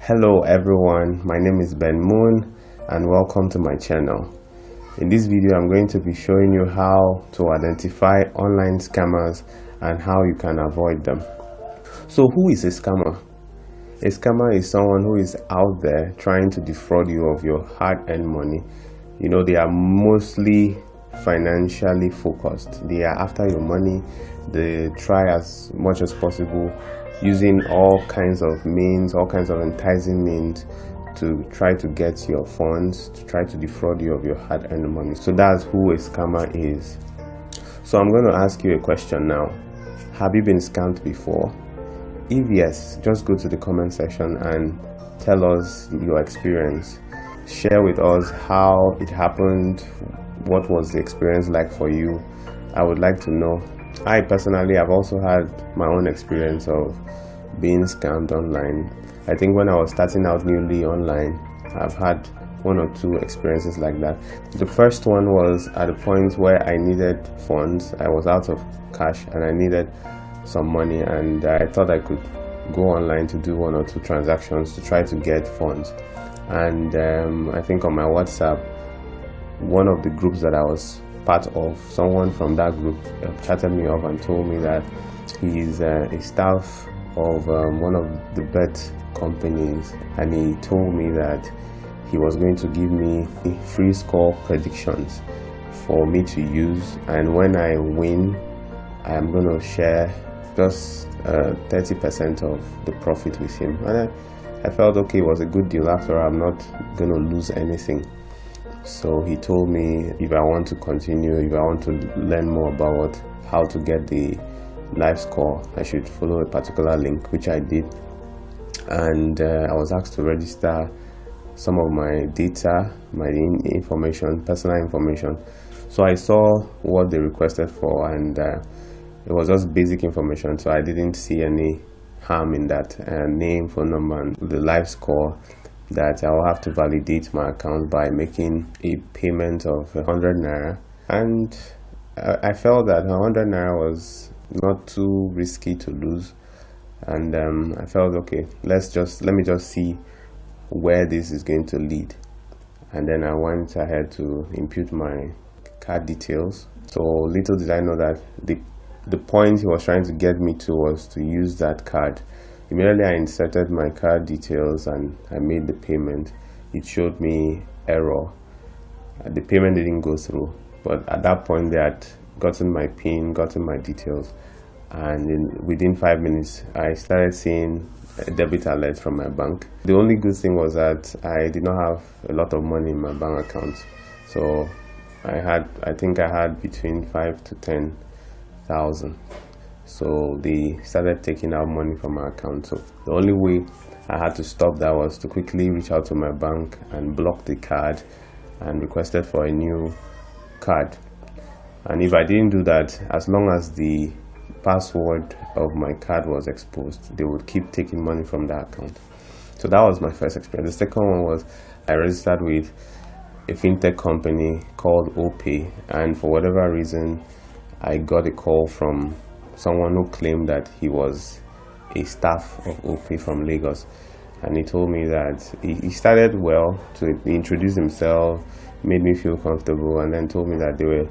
Hello everyone, my name is Ben Moon and welcome to my channel. In this video I'm going to be showing you how to identify online scammers and how you can avoid them. So who is a scammer? A scammer is someone who is out there trying to defraud you of your hard-earned money. You know, they are mostly financially focused. They are after your money. They try as much as possible using all kinds of means, all kinds of enticing means to try to get your funds, to try to defraud you of your hard-earned money. So that's who a scammer is. So I'm going to ask you a question now. Have you been scammed before? If yes, just go to the comment section and tell us your experience. Share with us how it happened, what was the experience like for you. I would like to know. I personally have also had my own experience of being scammed online. I think when I was starting out newly online, I've had one or two experiences like that. The first one was at a point where I needed funds. I was out of cash and I needed some money, and I thought I could go online to do one or two transactions to try to get funds. And I think on my WhatsApp, one of the groups that I was part of, someone from that group chatted me up and told me that he's a staff of one of the bet companies, and he told me that he was going to give me free score predictions for me to use, and when I win I'm going to share just 30% of the profit with him. And I felt okay, it was a good deal. After all, I'm not going to lose anything. So he told me if I want to continue, if I want to learn more about how to get the live score, I should follow a particular link, which I did. And I was asked to register some of my data, my information, personal information. So I saw what they requested for, and it was just basic information, so I didn't see any harm in that. Name, phone number, and the live score, that I'll have to validate my account by making a payment of 100 naira. And I felt that 100 naira was not too risky to lose, and I felt okay, let me just see where this is going to lead. And then I went ahead to input my card details. So little did I know that the point he was trying to get me to was to use that card. Immediately I inserted my card details and I made the payment. It showed me error. The payment didn't go through, but at that point they had gotten my PIN, gotten my details, and within 5 minutes I started seeing a debit alert from my bank. The only good thing was that I did not have a lot of money in my bank account, so I think I had between 5 to 10,000. So they started taking out money from my account. So the only way I had to stop that was to quickly reach out to my bank and block the card and requested for a new card. And if I didn't do that, as long as the password of my card was exposed, they would keep taking money from that account. So that was my first experience. The second one was I registered with a fintech company called OPay, and for whatever reason I got a call from someone who claimed that he was a staff of OPay from Lagos, and he told me that he started well to introduce himself, made me feel comfortable, and then told me that they were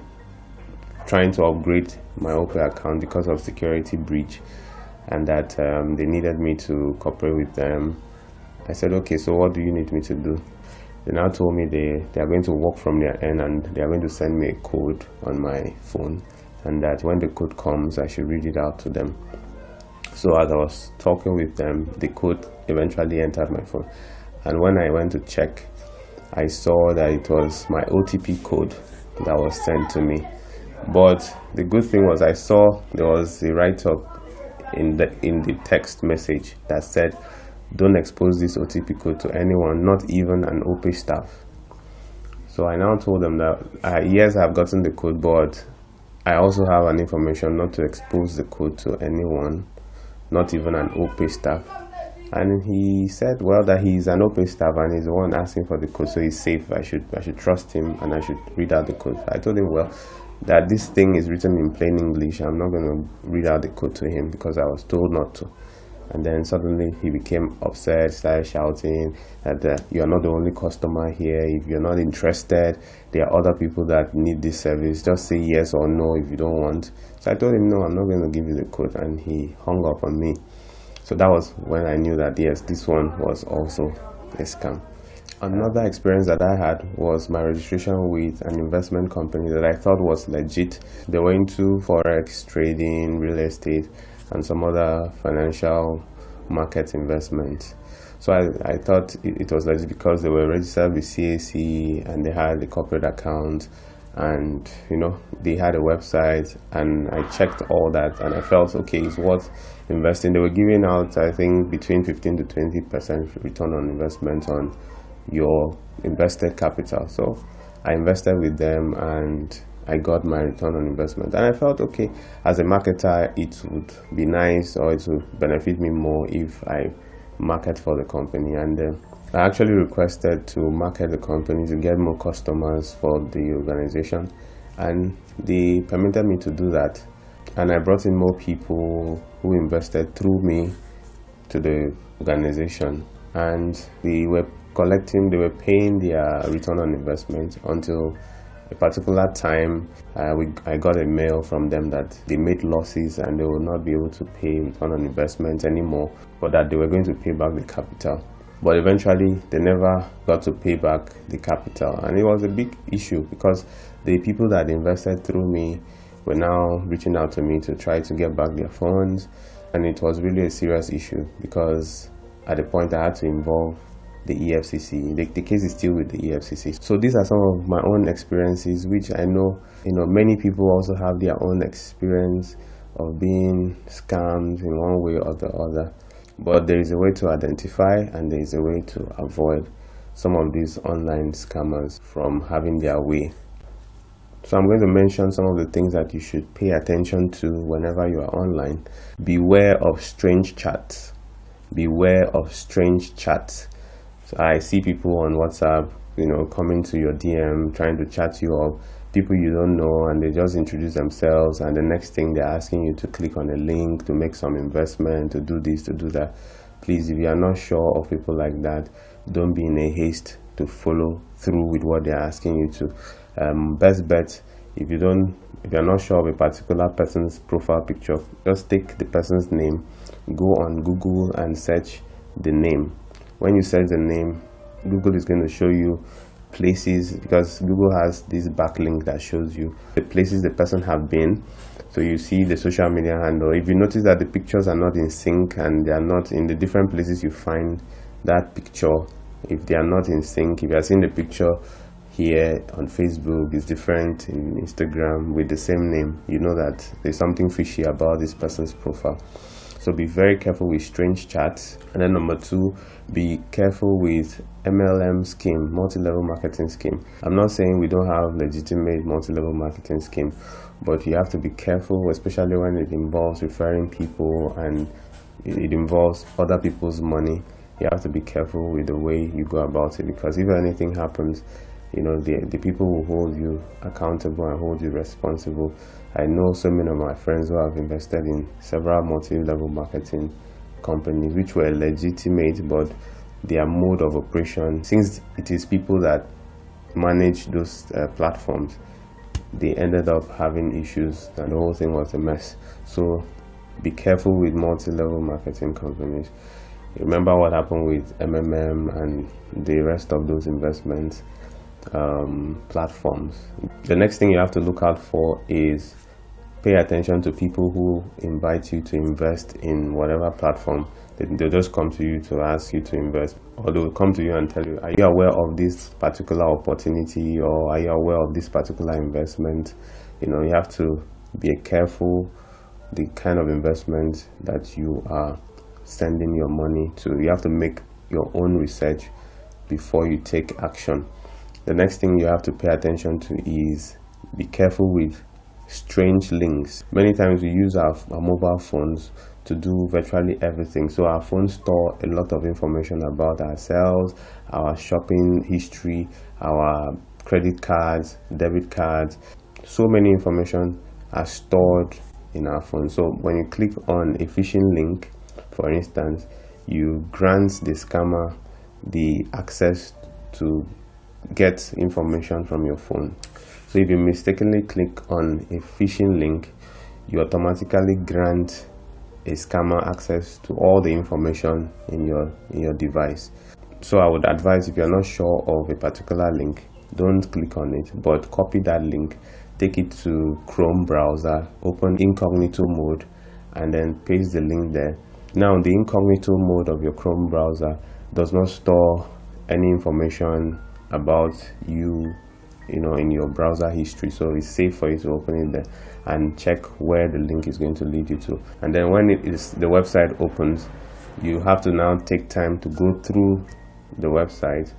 trying to upgrade my OPay account because of security breach, and that they needed me to cooperate with them. I said, okay, so what do you need me to do? They now told me they are going to work from their end and they are going to send me a code on my phone, and that when the code comes I should read it out to them. So as I was talking with them, the code eventually entered my phone, and when I went to check, I saw that it was my OTP code that was sent to me. But the good thing was I saw there was a write-up in the text message that said, don't expose this OTP code to anyone, not even an OPay staff. So I now told them that yes, I've gotten the code, but I also have an information not to expose the code to anyone, not even an OPay staff. And he said, well, that he's an OPay staff and he's the one asking for the code, so he's safe. I should trust him and I should read out the code. I told him, well, that this thing is written in plain English. I'm not going to read out the code to him because I was told not to. And then suddenly he became upset, started shouting that you are not the only customer here. If you're not interested, there are other people that need this service. Just say yes or no if you don't want. So I told him, no, I'm not going to give you the code. And he hung up on me. So that was when I knew that, yes, this one was also a scam. Another experience that I had was my registration with an investment company that I thought was legit. They were into forex trading, real estate, and some other financial market investments. So I thought it was legit because they were registered with CAC and they had a corporate account, and they had a website, and I checked all that and I felt okay, it's worth investing. They were giving out, I think, between 15 to 20% return on investment on your invested capital. So I invested with them and I got my return on investment, and I felt okay, as a marketer it would be nice, or it would benefit me more if I market for the company. And I actually requested to market the company to get more customers for the organization, and they permitted me to do that. And I brought in more people who invested through me to the organization, and they were paying their return on investment until a particular time. I got a mail from them that they made losses and they will not be able to pay return on investment anymore, but that they were going to pay back the capital. But eventually they never got to pay back the capital, and it was a big issue because the people that invested through me were now reaching out to me to try to get back their funds, and it was really a serious issue because at the point I had to involve the EFCC. The case is still with the EFCC. So these are some of my own experiences, which I know many people also have their own experience of being scammed in one way or the other. But there is a way to identify, and there is a way to avoid some of these online scammers from having their way. So I'm going to mention some of the things that you should pay attention to whenever you are online. Beware of strange chats. Beware of strange chats. So I see people on WhatsApp, coming to your DM, trying to chat you up, people you don't know, and they just introduce themselves, and the next thing they're asking you to click on a link to make some investment, to do this, to do that. Please, if you are not sure of people like that, don't be in a haste to follow through with what they're asking you to. Best bet, if you're not sure of a particular person's profile picture, just take the person's name, go on Google and search the name. When you search the name, Google is going to show you places, because Google has this backlink that shows you the places the person have been. So you see the social media handle. If you notice that the pictures are not in sync and they are not in the different places you find that picture, if they are not in sync, if you are seeing the picture here on Facebook is different in Instagram with the same name, you know that there's something fishy about this person's profile. So be very careful with strange chats. And then number 2, be careful with MLM scheme, multi-level marketing scheme. I'm not saying we don't have legitimate multi-level marketing scheme, but you have to be careful, especially when it involves referring people and it involves other people's money. You have to be careful with the way you go about it, because if anything happens, the people will hold you accountable and hold you responsible. I know so many of my friends who have invested in several multi-level marketing companies which were legitimate, but their mode of operation, since it is people that manage those platforms, they ended up having issues and the whole thing was a mess. So be careful with multi-level marketing companies. Remember what happened with MMM and the rest of those investments platforms. The next thing you have to look out for is pay attention to people who invite you to invest in whatever platform. They'll just come to you to ask you to invest, or they'll come to you and tell you, are you aware of this particular opportunity, or are you aware of this particular investment? You have to be careful the kind of investment that you are sending your money to. You have to make your own research before you take action. The next thing you have to pay attention to is be careful with strange links. Many times we use our mobile phones to do virtually everything. So our phones store a lot of information about ourselves, our shopping history, our credit cards, debit cards. So many information are stored in our phone. So when you click on a phishing link, For instance, you grant the scammer the access to get information from your phone. So if you mistakenly click on a phishing link, you automatically grant a scammer access to all the information in your device. So I would advise, if you're not sure of a particular link, don't click on it, but copy that link, take it to Chrome browser, open incognito mode, and then paste the link there. Now the incognito mode of your Chrome browser does not store any information about you in your browser history, so it's safe for you to open it there and check where the link is going to lead you to. And then when the website opens, you have to now take time to go through the website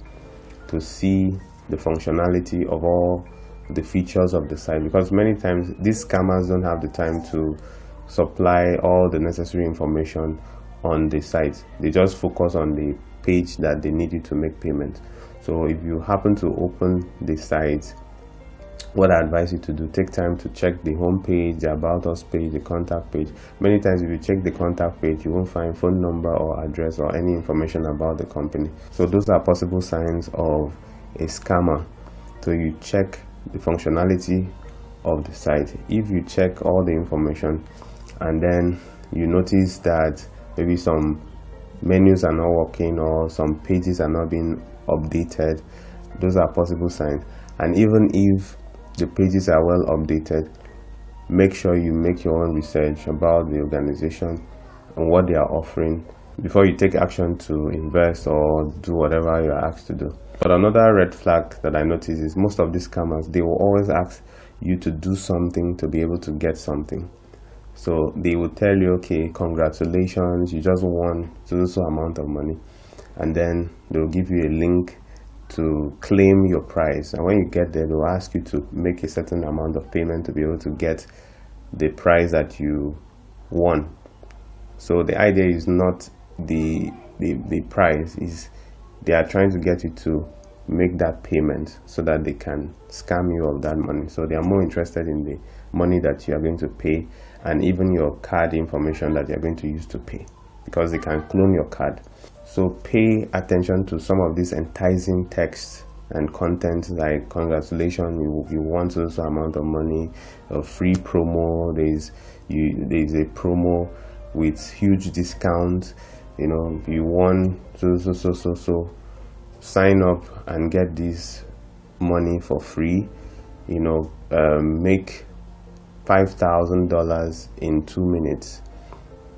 to see the functionality of all the features of the site, because many times these scammers don't have the time to supply all the necessary information on the site. They just focus on the page that they need you to make payment. So if you happen to open the site, what I advise you to do, take time to check the home page, the about us page, the contact page. Many times if you check the contact page, you won't find phone number or address or any information about the company. So those are possible signs of a scammer. So you check the functionality of the site. If you check all the information and then you notice that maybe some menus are not working or some pages are not being updated, those are possible signs. And even if the pages are well updated, make sure you make your own research about the organization and what they are offering before you take action to invest or do whatever you are asked to do. But another red flag that I notice is most of these scammers, they will always ask you to do something to be able to get something. So they will tell you, okay, congratulations, you just won so amount of money, and then they'll give you a link to claim your prize. And when you get there, they'll ask you to make a certain amount of payment to be able to get the prize that you won. So the idea is not the prize, is they are trying to get you to make that payment so that they can scam you of that money. So they are more interested in the money that you are going to pay and even your card information that you are going to use to pay, because they can clone your card. So pay attention to some of these enticing texts and content like congratulations, you won so amount of money, a free promo, there's a promo with huge discounts, you won so sign up and get this money for free, make $5,000 in 2 minutes,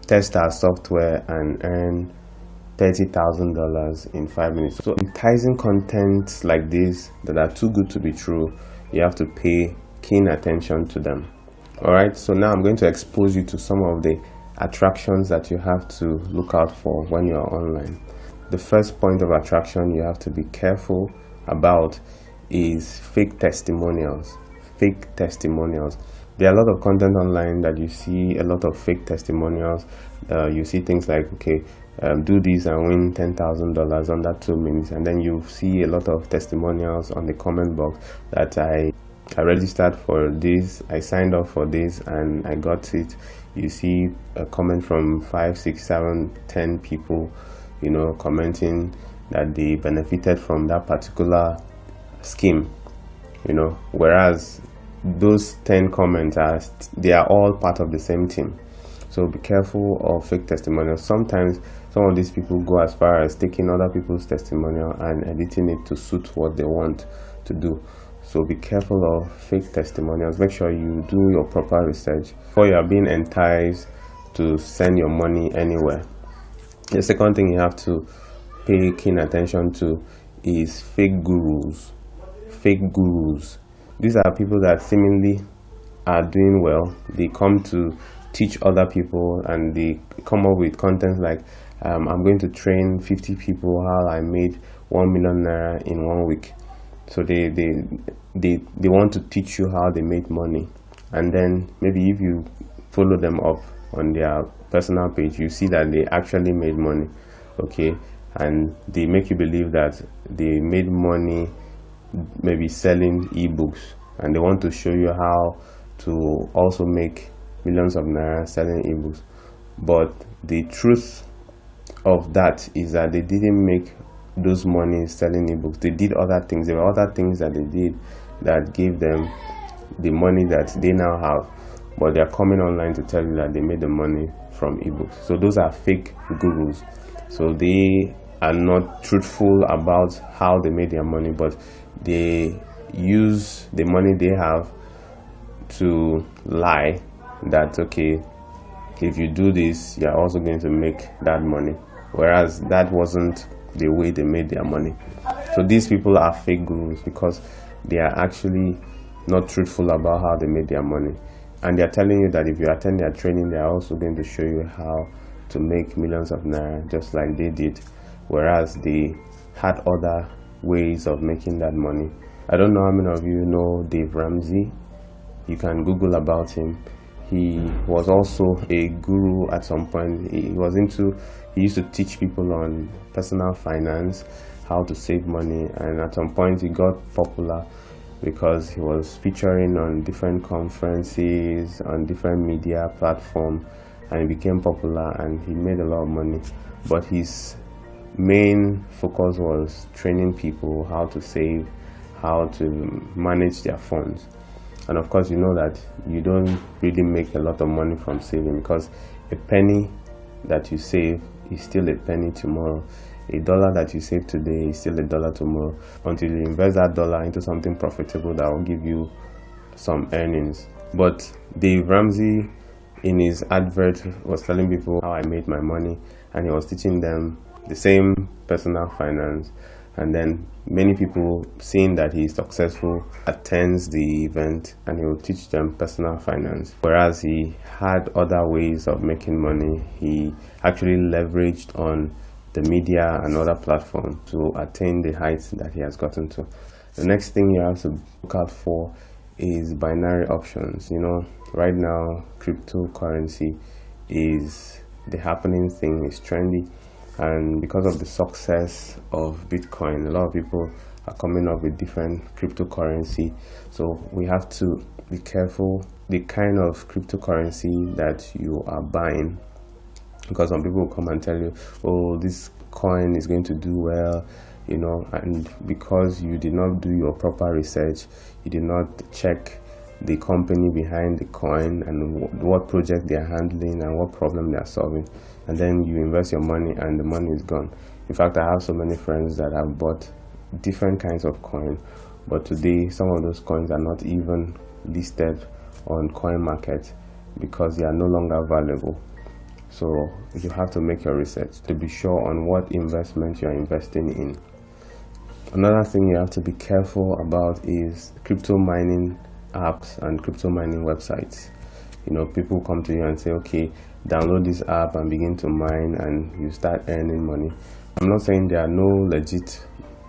test our software and earn $30,000 in 5 minutes. So enticing content like this that are too good to be true, you have to pay keen attention to them. All right, so now I'm going to expose you to some of the attractions that you have to look out for when you're online. The first point of attraction you have to be careful about is fake testimonials. Fake testimonials. There are a lot of content online that you see a lot of fake testimonials. You see things like, okay, do this and win $10,000 under 2 minutes, and then you see a lot of testimonials on the comment box that I registered for this, I signed up for this and I got it. You see a comment from 5, 6, 7, 10 people, commenting that they benefited from that particular scheme, whereas those 10 comments they are all part of the same team. So be careful of fake testimonials. Sometimes some of these people go as far as taking other people's testimonial and editing it to suit what they want to do. So be careful of fake testimonials. Make sure you do your proper research before you are being enticed to send your money anywhere. The second thing you have to pay keen attention to is fake gurus. Fake gurus. These are people that seemingly are doing well. They come to teach other people and they come up with content like, I'm going to train 50 people how I made 1 million naira in 1 week. So they want to teach you how they make money, and then maybe if you follow them up on their personal page, you see that they actually made money, okay, and they make you believe that they made money maybe selling ebooks, and they want to show you how to also make millions of naira selling ebooks. But the truth of that is that they didn't make those money selling ebooks. They did other things. There were other things that they did that gave them the money that they now have, but they're coming online to tell you that they made the money from ebooks. So those are fake gurus. So they are not truthful about how they made their money, but they use the money they have to lie that, okay, if you do this, you're also going to make that money, whereas that wasn't the way they made their money. So these people are fake gurus because they are actually not truthful about how they made their money, and they're telling you that if you attend their training, they're also going to show you how to make millions of naira just like they did, whereas they had other ways of making that money. I don't know how many of you know Dave Ramsey. You can Google about him. He was also a guru at some point. He used to teach people on personal finance, how to save money, and at some point he got popular because he was featuring on different conferences, on different media platforms, and he became popular and he made a lot of money. But his main focus was training people how to save, how to manage their funds. And of course, you know that you don't really make a lot of money from saving, because a penny that you save is still a penny tomorrow. A dollar that you save today is still a dollar tomorrow, until you invest that dollar into something profitable that will give you some earnings. But Dave Ramsey, in his advert, was telling people how I made my money, and he was teaching them the same personal finance. And then many people, seeing that he's successful, attends the event and he will teach them personal finance. Whereas he had other ways of making money. He actually leveraged on the media and other platforms to attain the heights that he has gotten to. The next thing you have to look out for is binary options. You know, right now cryptocurrency is the happening thing, is trendy. And because of the success of Bitcoin, a lot of people are coming up with different cryptocurrency. So we have to be careful the kind of cryptocurrency that you are buying, because some people will come and tell you, oh, this coin is going to do well, you know, and because you did not do your proper research, you did not check the company behind the coin and what project they are handling and what problem they are solving, and then you invest your money and the money is gone. In fact, I have so many friends that have bought different kinds of coin, but today some of those coins are not even listed on coin market because they are no longer valuable. So you have to make your research to be sure on what investment you are investing in. Another thing you have to be careful about is crypto mining apps and crypto mining websites. You know, people come to you and say, okay, download this app and begin to mine, and you start earning money. I'm not saying there are no legit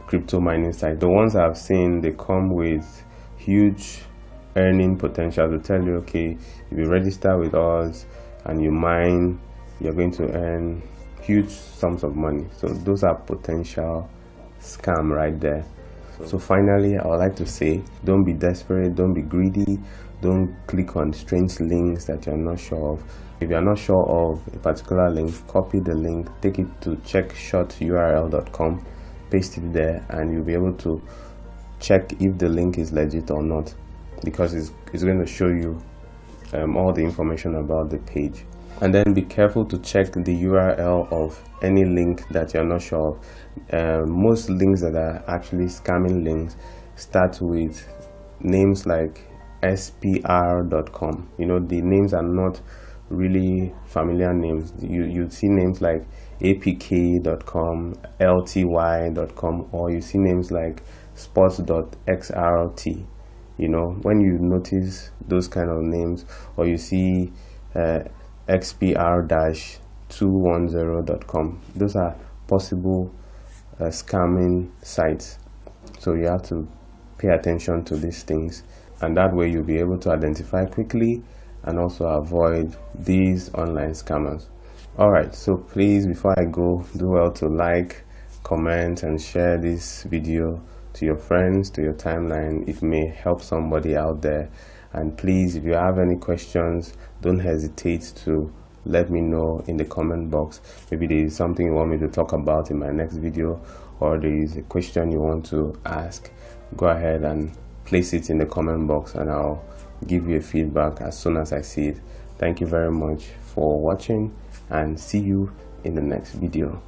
crypto mining sites. The ones I've seen, they come with huge earning potential to tell you, okay, if you register with us and you mine, you're going to earn huge sums of money. So those are potential scam right there. So finally, I would like to say, don't be desperate, don't be greedy, don't click on strange links that you're not sure of. If you're not sure of a particular link, copy the link, take it to checkshorturl.com, paste it there, and you'll be able to check if the link is legit or not, because it's going to show you all the information about the page. And then be careful to check the URL of any link that you're not sure of. Most links that are actually scamming links start with names like spr.com. You know, the names are not really familiar names. You see names like apk.com, lty.com, or you see names like sports.xrt. You know, when you notice those kind of names, or you see xpr-210.com, those are possible scamming sites. So you have to pay attention to these things, and that way you'll be able to identify quickly and also avoid these online scammers. Alright, so please, before I go, do well to like, comment, and share this video to your friends, to your timeline. It may help somebody out there. And please, if you have any questions, don't hesitate to let me know in the comment box. Maybe there is something you want me to talk about in my next video, or there is a question you want to ask. Go ahead and place it in the comment box and I'll give you a feedback as soon as I see it. Thank you very much for watching and see you in the next video.